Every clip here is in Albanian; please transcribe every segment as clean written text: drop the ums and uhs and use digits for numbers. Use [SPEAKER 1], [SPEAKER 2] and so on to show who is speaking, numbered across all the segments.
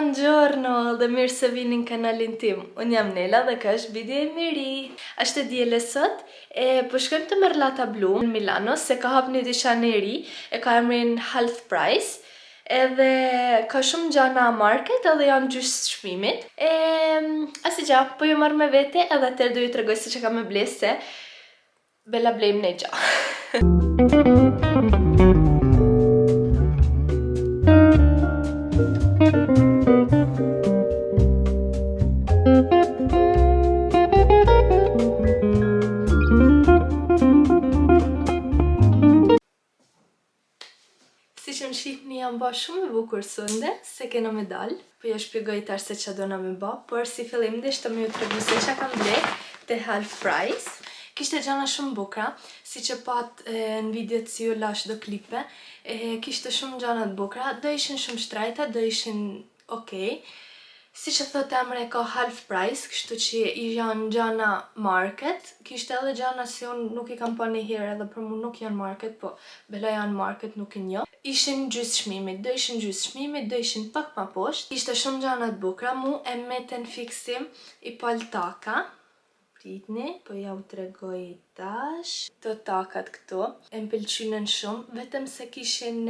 [SPEAKER 1] Buongiorno dhe mirë se vini në kanalin tim. Unë jam Nela dhe kjo është video e miri. Është diele sot, po shkojmë të Merlata Blu në Milano se ka hap një dyqan e ri, e ka emrin Half Price. Edhe ka shumë gjana market edhe janë gjysmë çmimit. Asgjë, po ju marr me vete edhe atëherë do ju tregoj se çka kam me ble se bella blejmë ne gja. Si që në shihni jam ba shumë e bukur sënde, se kena me dal, po ja shpjegoj tash se që dona me ba, por si fillim dhe shtë me ju të regu se që kam ble të Half Price. Kishte gjana shumë bukra, si që pat në videot si ju lash do klipe, kishte shumë gjana të bukra, do ishin shumë shtrajta, do ishin okej. Si që thot emre ka Half Price, kështu që i janë gjana market, kishte edhe gjana si unë nuk i kam pa një herë edhe për mu nuk janë market, po bela janë market nuk i njo. Ishin gjysmë çmimit, do ishin gjysmë çmimit, do ishin pak ma poshtë. Ishte shumë gjana të bukra, mu e meten fiksim i paltaka. Pritni, po ja u tregoj tash. Këto takat këto, e m'pëlqynen shumë, vetëm se kishin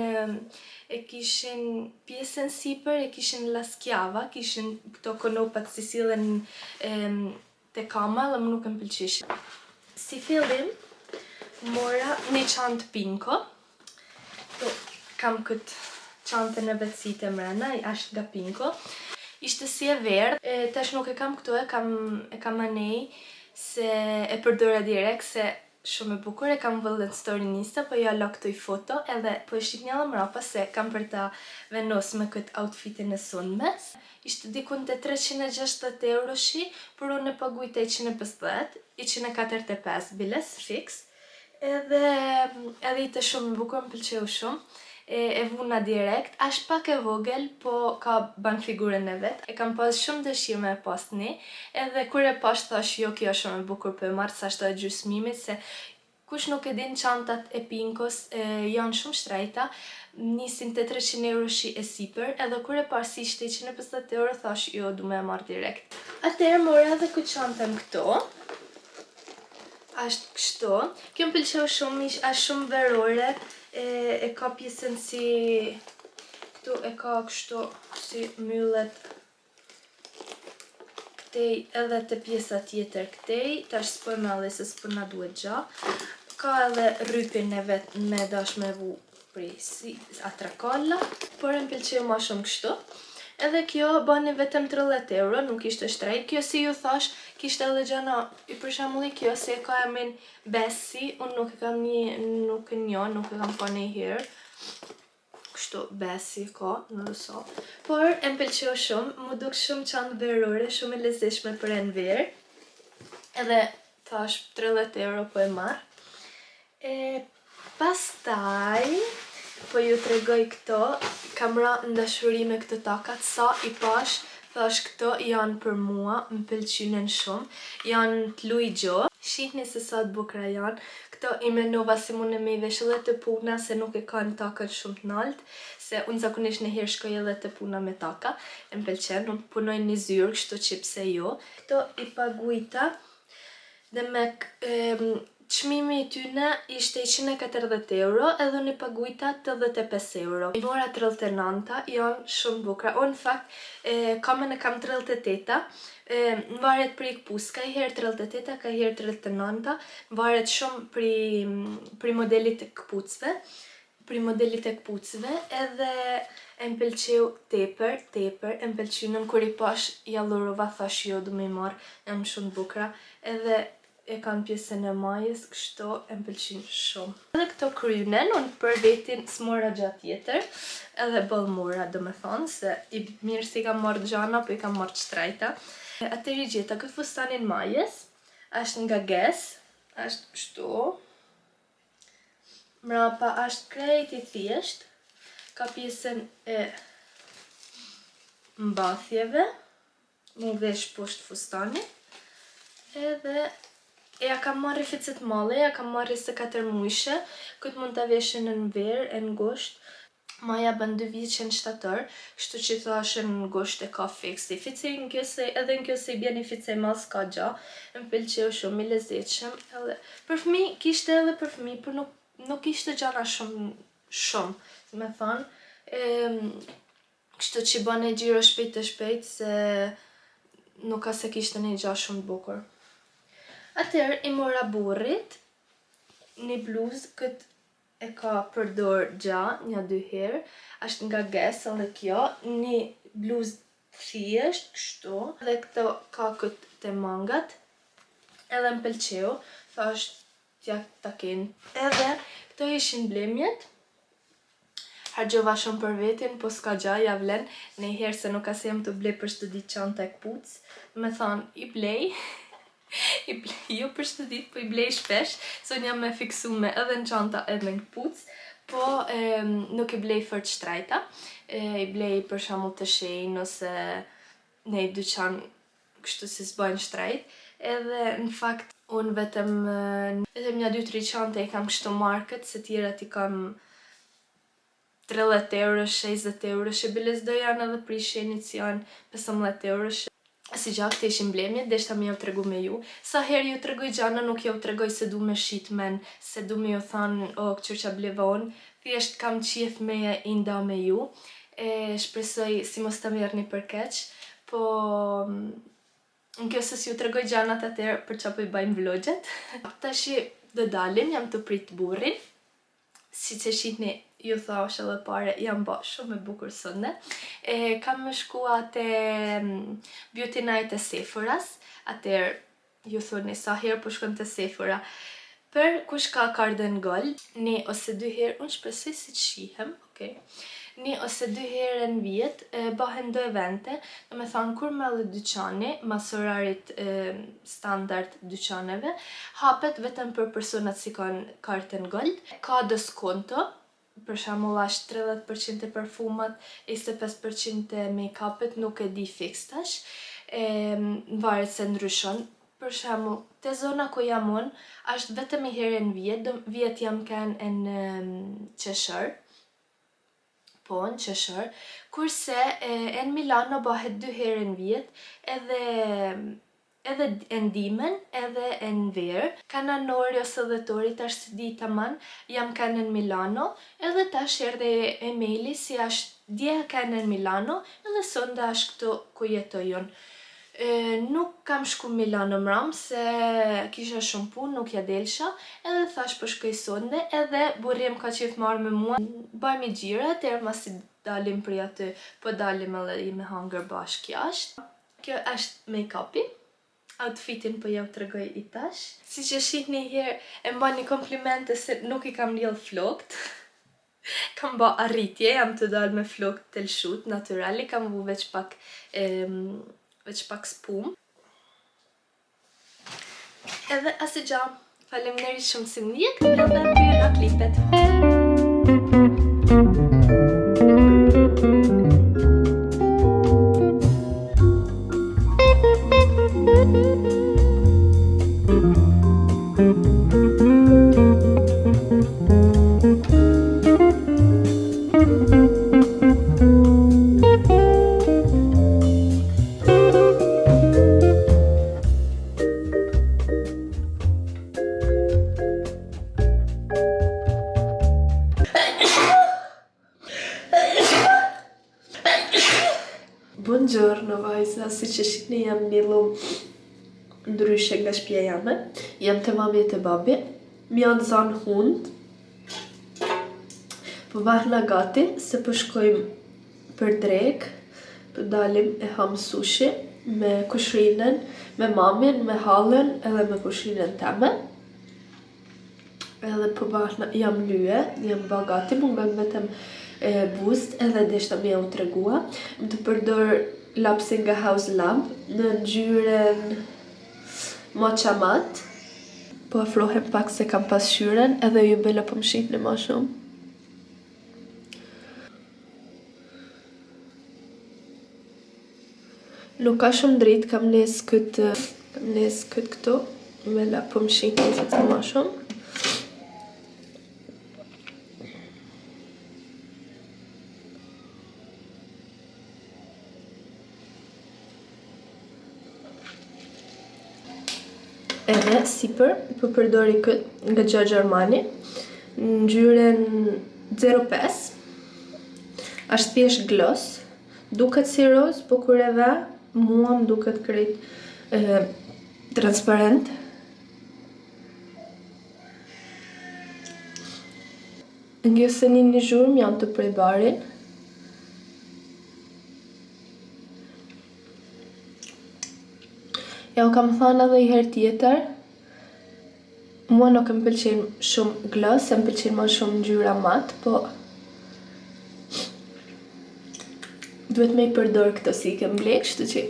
[SPEAKER 1] pjesën sipër, e kishin laskjava, kishin këto konopat si sillen te kama dhe më nuk e m'pëlqyshin. Si fillim, mora një çantë pinko. Kam këtë çantën e vetësit e mrena, ashtë nga pinko. Ishte si e verdh, tash nuk e kam këtu, e kam anej se e përdora direkt se shumë e bukur, e kam vëllë në story në Insta, po ja la këtoj foto edhe po e shqip një dhe mrapa se kam për ta venos me këtë outfitin e sundme. Ishte dikun të 360 euroshi, për unë e pagujta 150, 145 biles fix. Edhe i të shumë e bukur, më pëlqeu shumë. E vuna direkt, ashtë pak e vogël, po ka ban figurën e vetë. E kam pas shumë dëshirë me e pas një, edhe kur e pas thash jo kjo shumë e bukur për e marrë, sa shto e gjysmimit, se kush nuk e din çantat e pinkos janë shumë shtrejta, nisin të 300 euro shi e sipër, edhe kur e pas ishte 150 euro, thash jo du me e marrë direkt. Atëherë mora edhe këtë çantën këto, ashtë kështu, kjo më pëlqeu shumë, ashtë shumë verore, e ka pjesën si këtu e ka kështu si myllet këtej edhe të pjesa tjetër këtej, tash s'po e malli se s'po na duhet gja. Ka edhe rrypin e vetë me dash me vu prej si atrakalla, por e m'pëlqeu ma shumë kështu. Edhe kjo bani vetëm 30 euro, nuk ishte shtrejt. Kjo si ju thash, kishte edhe gjana, i për shemulli kjo se e ka emrin Bessi, unë nuk e kam pa një herë. Kështu Bessi ka, nuk so. Por e m'pëlqeu shumë, mu duk shumë çantë verore, shumë e lezetshme për e në verë. Edhe thash 30 euro po e marr. Pastaj, po ju tregoj këto, kam ra në dashuri me këto takat, sa i pash, thash këto janë për mua, më pëlqynen shumë, janë t'lu i gjo. Shihni se sa të bukra janë, këto i menova si mune me i vesh edhe të puna, se nuk e ka në takën shumë t'nalt, se unë zakonisht në herë shkoj edhe të puna me taka, e më pëlqen, unë punoj një zyrë, kështu që pse jo. Këto i pagujta, dhe me çmimi i tyne ishte 140 euro, edhe unë i pagujta 85 euro. I mora 39-ta, janë shumë bukra. Unë në fakt, kamën e kam 38-ta, në varet për i këpus, ka i herë 38-ta, ka i herë 39-ta, në varet shumë për modelit e këpucve, edhe e m'pëlqeu tepër, e m'pëlqynën kur i pash jallurova, thash jo du me i marr, janë shumë bukra, edhe e kanë pjesën e majës, kështu e m'pëlqyn shumë. Edhe këto krynen, unë për vetin s'mora gjatë tjetër, edhe bëllë mora do me thonë, se i mirë si kam marrë gjana, po i kam marrë shtrajta. Atëri gjeta, këtë fustanin majës, ashtë nga Guess, ashtë kështu, mrapa ashtë krejt i thjesht, ka pjesën e mbathjeve, mu vesh poshtë fustani, edhe ja kam marrë ficet malle, ja kam marrë se 4 muajshe, këtë mund të veshin në verë, e në gosht. Maja bën 2 vjet që në shtator, kështu që thashën gusht e ka fiksi. Ficej edhe në kjo se i bjeni ficej mas ka gja, më pëlqeu shumë, i lezetshëm. Edhe për fëmijë kishte edhe për fëmijë, por nuk ishte gjana shumë, me thonë. Kështu që bën e gjiro shpejt se nuk ka se kishte një gja shumë bukur. Atëherë i mora burrit një bluzë, këtë e ka përdor gja, 1-2 herë, është nga Guess edhe kjo, një bluzë thjesht, kështu, dhe këto ka këtë të mangat, edhe më pëlqeu, thash t'ja takin. Edhe këto ishin blemjet, hargjova shumë për vetin, po s'ka gja, ja vlen, nejherë se nuk as jam të blej për çdo ditë çanta e kpucë, me thonë i blej, jo për çdo ditë, po i blej shpesh, se unë jam me fiksume edhe në çanta edhe në kpucë, po nuk i blej fort shtrejta, i blej për shembull të shenjë ose në një dyqan kështu si s'bajnë shtrejt, edhe në fakt unë vetëm 1-2-3 çanta i kam kështu market, se tjerat i kam 30 eurosh, 20 eurosh, e biles do janë edhe për i shenjit si janë 15 eurosh. Si gja këte ishin blemjet, deshta me jau tregu me ju. Sa herë ju tregoj gjana, nuk jau tregoj se du me shit men, se du me ju thanë, o, këqyr qa bleva unë, thjesht kam qef me i nda me ju. Shpresoj si mos të merrni për keq, po në kjo se si ju tregoj gjanat atër për qa po i bajnë vlogjet. Tashi do dalim, jam të prit burrin, si që shihni ju thash edhe pare, jam ba shumë e bukur sënde. Kam më shkua te Beauty Night e Sephoras, atër ju thoni sa herë po shkon te Sephora. Për kush ka Carden Gold, 1 ose 2 herë, unë shpresoj si të shihem, okay. 1 ose 2 herë në vjet, bahen do evente, do me thonë kur me dhe dyqani, mas orarit standard dyqaneve, hapet vetëm për personat si kanë Carden Gold, ka diskonto, për shembull është 30% e parfumat, 25% e make-upit, nuk e di fix tash, varet se ndryshon. Për shembull, te zona ku jam unë, është vetëm një herë në vjet jam kanë në Qeshër, po në Qeshër, kurse në Milano bëhet 2 herë në vjet, edhe në dimen, edhe në verë. Kana nori ose dhe tori, tash së di taman, jam kanë në Milano, edhe tash erdhe emaili si ashtë dje kanë në Milano, edhe sonde ashtë këtu ku jetoj unë. Nuk kam shku Milano mram, se kisha shumë punë, nuk ja delsha, edhe thash po shkoj sonde, edhe burrim ka qef marrë me mua. Bajmë i gjira, atër mas i dalim për aty, po dalim edhe i me hangër bashkë jashtë. Kjo është make-upi. Outfitin po jau të regoj i tash. Si që shihni herë, e mba një komplimente se nuk i kam ljell flokt. Kam ba arritje, jam të dalë me flokt të lshut, naturali, kam vu veç pak spum. Edhe asë gja, faleminderit shumë si më ndjek, edhe pyra klipet. Buongiorno vajza, si që shikni jam mbilu ndryshe nga shtëpia jame. Jam te mami e te babi, mi janë zanë hund. Po bahna gati, se po shkojmë për drek, po dalim e ham sushi me kushrinën, me mamin, me halën edhe me kushrinën teme. Edhe po bahna jam lyhe, jam ba gati, mungon vetëm boost edhe deshta me jau të regua. Më të përdor lapsin nga House Lab në ngjyrën Matcha Matte. Po afrohem pak se kam pas shyren edhe ju bella po më shihni ma shumë. Nuk ka shumë dritë, kam nes këtë këtu, bella po më shihni se të ma shumë. Edhe sipër, përdori këtë nga Giorgio Armani, ngjyrën 05. Është thjesht gloss, duket si roz, po kur e ve, mua më duket krejt transparent. Nëse një zhurmë jam të prej barin. Ja u kam thënë edhe i herë tjetër, mua nuk më pëlqen shumë gloss, më pëlqen më shumë ngjyra mat, po duhet me i përdor këto si i kem blek, kështu që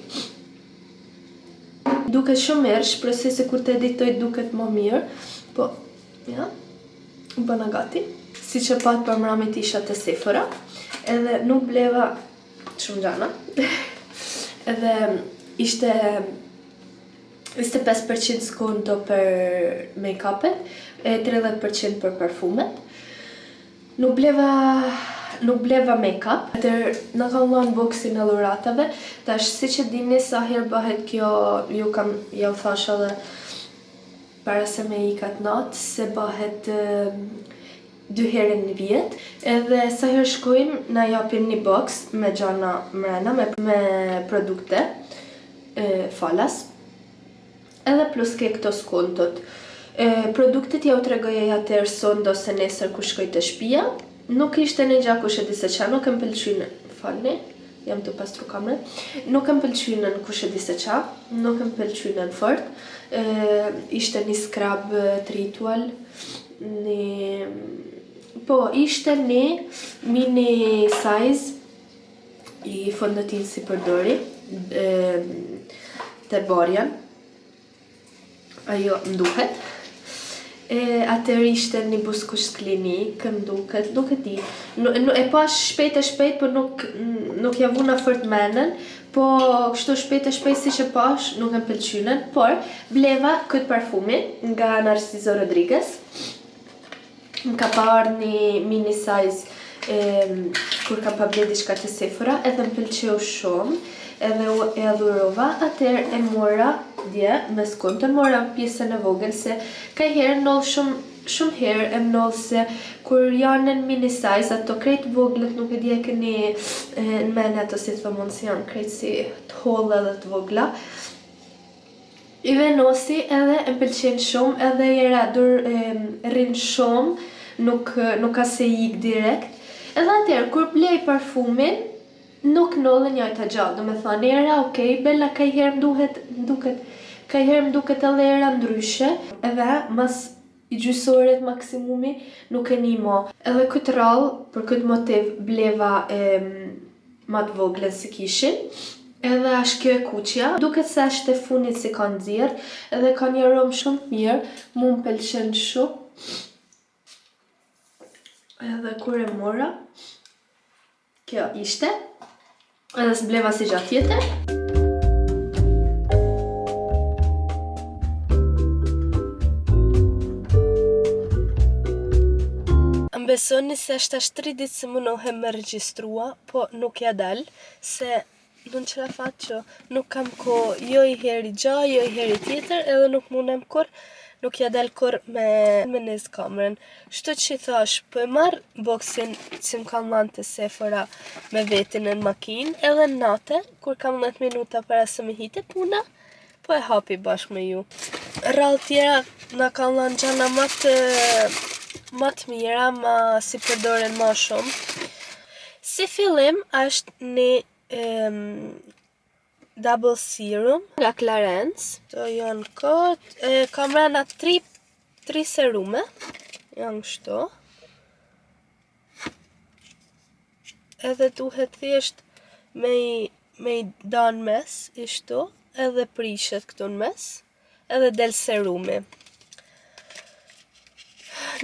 [SPEAKER 1] duket shumë mirë, shpresoj se kur të editoj duket më mirë, po ja, u bëna gati. Si që pat për mramit isha të Sephora, edhe nuk bleva shumë gjana, edhe ishte 25% skonto për make-upet, 30% për parfumet. Nuk bleva make-up, atër në kam dhënë boksin e dhuratave, tash si që dini sa herë bëhet kjo, ju thash edhe para se me ikat natë, se bëhet 2 herë në vjet, edhe sa herë shkojmë na japin një boks me gjana mrena, me produkte falas, edhe plus ke këto skontot. Produktet ja u tregoja atëherë sondo se nesër kur shkoj të shtëpia, nuk ishte në gjak kush e di se qa, nuk e më pëlqyen, falni, jam të pastru kamerën, nuk e më pëlqyen kush e di se qa, nuk e më pëlqyen fort, ishte një scrub ritual, ishte një mini size i fondotin si përdori, të borjan, ajo mduhet. Atër ishte një buskush klinik, mduket, nuk e di. E pash shpejt, po nuk ja vuna fort menen, po kështu shpejt si që pash, nuk e pëlqynen, por bleva këtë parfumi nga Narciso Rodriguez. Më ka parë një mini size kur kam pa ble diçka të Sephora, edhe më pëlqeu shumë, edhe e adhurova, atër e mora dje me skonto, mora pjesën e vogël, se ka herë noll shumë herë e noll se kur janë në mini size, ato krejt voglet nuk e di e keni në mene ato si thomon si janë krejt si të holla dhe të vogla. I venosi edhe e pëlqen shumë, edhe i radur rrin shumë, nuk ka se ik direkt. Edhe atër, kur blej parfumin, nuk nollë njajta gjallë, do me thënë, era okej, bella ka i herë më duket edhe era ndryshe, edhe mas i gjysoret maksimumi nuk e një mo. Edhe këtë rallë, për këtë motiv, bleva ma të voglen si kishin, edhe ashtë kjo e kuqja, duket se ashtë e funit si ka nxirr, edhe ka një aromë shumë mirë, mu më pëlqen shumë. Edhe kur e mora, kjo ishte, edhe s'bleva si gjatë tjetër. Besoni se është ashtë 3 ditë se munohem me regjistrua, po nuk ja dal, se në qëra fatë që nuk kam ko jo i heri gja, jo i heri tjetër, edhe nuk munem kur, nuk ja dal kur me nes kamerën. Shto që i thash, po e marr boksin që më kam lanë të Sephora me vetin në makinë, edhe në natë, kur kam 10 minuta para se me hite puna, po e hapi bashkë me ju. Rallë tjera na kam lanë gjana ma të mira, si përdoren ma shumë. Si fillim është një double serum nga Clarins. To janë këtë, kam rana 3 serume, janë kështu. Edhe duhet thjesht me i danë mes, ishtu, edhe prishet këtu në mes, edhe del serumi.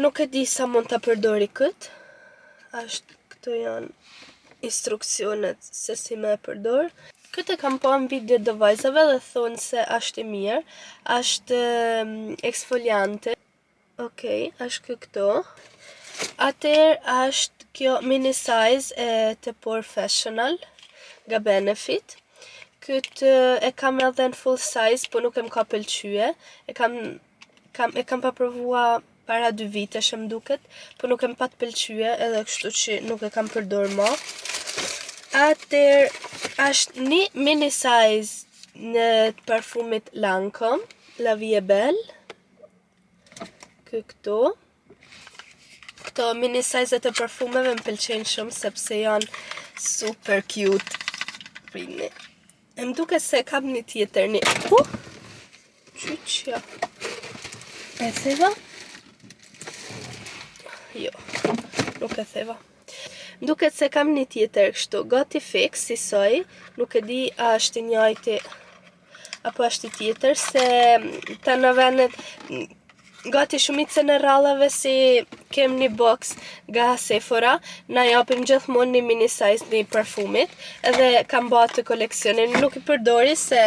[SPEAKER 1] Nuk e di sa mund të përdori këtë, këto janë instruksionet se si me përdor. Këtë e kam pa në video dhe vajzave dhe thonë se është i mirë, është eksfoliante. Okej, është këto. Atër është kjo mini size e të Professional nga Benefit. Këtë e kam edhe në full size, po nuk e më ka pëlqye. E kam pa provua para 2 vitesh më duket, po nuk e më pat pëlqye, edhe kështu që nuk e kam përdor më. Atër, është një mini size në të parfumit Lancome, La Vie Belle. Këto. Këto mini size të parfumeve më pëlqejnë shumë, sepse janë super cute. Prini. E më duke se kam një tjetër një... Qyqja. E theva? Jo, nuk e theva. Duket se kam një tjetër kështu, gati fix, si soj, nuk e di a është i njajti apo është i tjetër, se të në venet, gati shumicën e rallave si kem një box nga Sephora, na japim gjithmonë një mini size një parfumit, edhe kam bërë të koleksionin, nuk i përdori se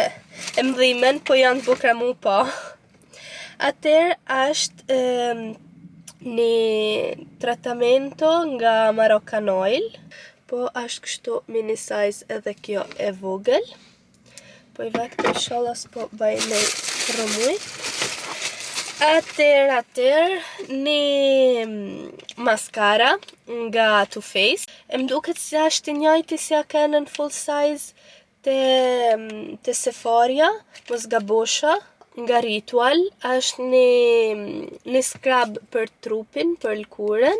[SPEAKER 1] e mdhimen, po janë të bukra mu pa. Atër është një tratamento nga Moroccan Oil, po është kështu mini size edhe kjo e vogël. Po i vakte inshallah s'po bajnej rëmuj. Atër, një maskara nga Too Faced. E mduket se është i njajti si a kanë në full size te Sephora, mos gabosha. Nga Ritual, është një scrub për trupin, për lëkurën.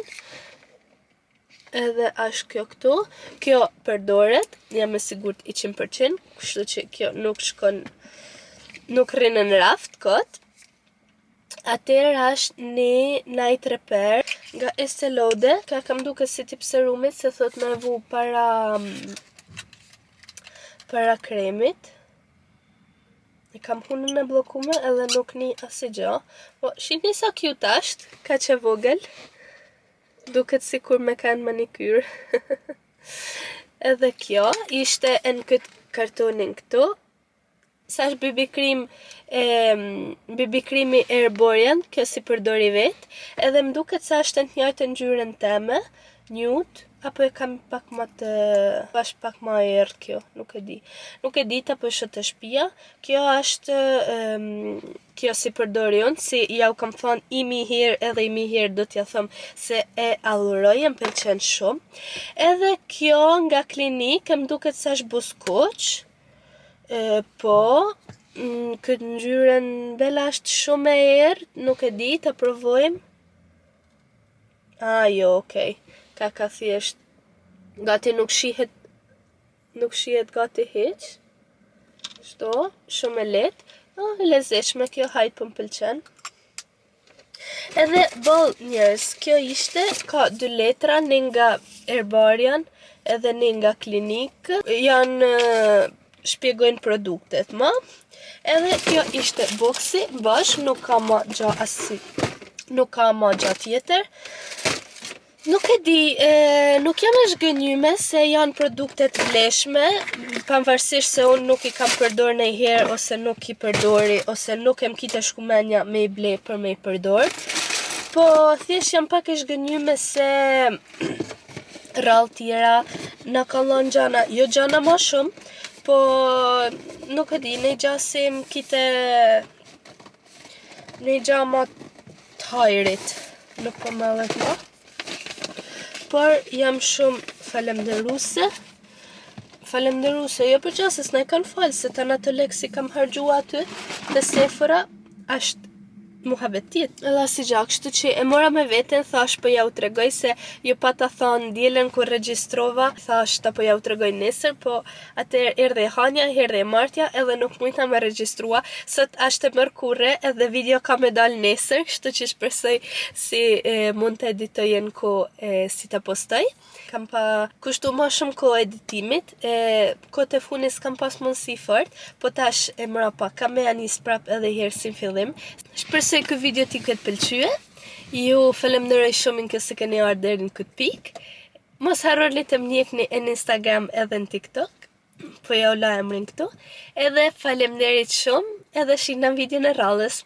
[SPEAKER 1] Edhe është kjo këtu. Kjo përdoret, jam e sigurt 100%, kështu që kjo nuk shkon, nuk rrinë në raft kot. Atër është një night repair nga Estée Lauder. Ka kam duke si tip serumit, se thot me vu para kremit. E kam hunën e blokume edhe nuk një asë gjë. Po, shini sa cute është, ka që vogël. Duket si kur me kanë manikyr. Edhe kjo, ishte në këtë kartonin këtu. Sa është BB krimi Airborne, kjo si përdori vetë. Edhe më duket sa është të njëjtë ngjyrën teme, nude. Apo e kam pak ma të... është pak ma erë kjo, nuk e di. Nuk e di të pëshë të shpia. Kjo është... kjo si përdori unë, si ja u kam thonë i mi herë edhe i mi herë do t'ja thëmë se e adhuroj, më pëlqen shumë. Edhe kjo nga Klinik, më duket se është buskoq. Po, këtë ngjyrën bella është shumë e erë, nuk e di, të provojmë. Jo, okej. Ka thjesht gati nuk shihet gati hiq. Shto, shumë e let. E lezetshme kjo, hajt për më pëlqen. Edhe bol njerës, kjo ishte, ka 2 letra, një nga Herbarian edhe një nga Klinik. Janë shpjegojnë produktet ma. Edhe kjo ishte boksi, bashk, nuk ka ma gja tjetër. Nuk e di, nuk jam e zhgënjyme se janë produktet vleshme, pavarësisht se unë nuk i kam përdor ndonjëherë, ose nuk i përdori, ose nuk e m'kite shkumenja me i ble për me i përdor. Po, thjesht jam pak e zhgënjyme se rrallë tjera na kallon gjana, jo gjana ma shumë, po nuk e di, ne gjasi m'kite ne gja ma t'hajrit, nuk po me dhe ma. Por jam shumë falemderuse, jo për gjasës ne kanë falë, se të në të leksi kam hargjua aty, të Sephora, është muhabet tjetë. Edhe si gjak, kështu që e mora me veten, thash po ja u tregoj se ju pa ta thonë dielën kur regjistrova, thash ta po ja u tregoj nesër, po atëherë erdhi Hania, erdhi Martja, edhe nuk mujta me regjistrua. Sot është e mërkurë edhe video ka me dal nesër, kështu që shpresoj si mund të editoj në kohë si ta postoj. Kam pa kushtu ma shumë kohë editimit, kohët e funis kam pas mundësi fort, po tash e mrapa kam me anis prap edhe herë si fillim. Shpresoj ky video t'i këtë pëlqye. Ju falenderoj shumë në kësë keni ardhur deri në këtë pikë. Mos harroni të më njihni në Instagram edhe në TikTok, po ja u la emrin këtu. Edhe faleminderit shumë, edhe shihna videon e radhës.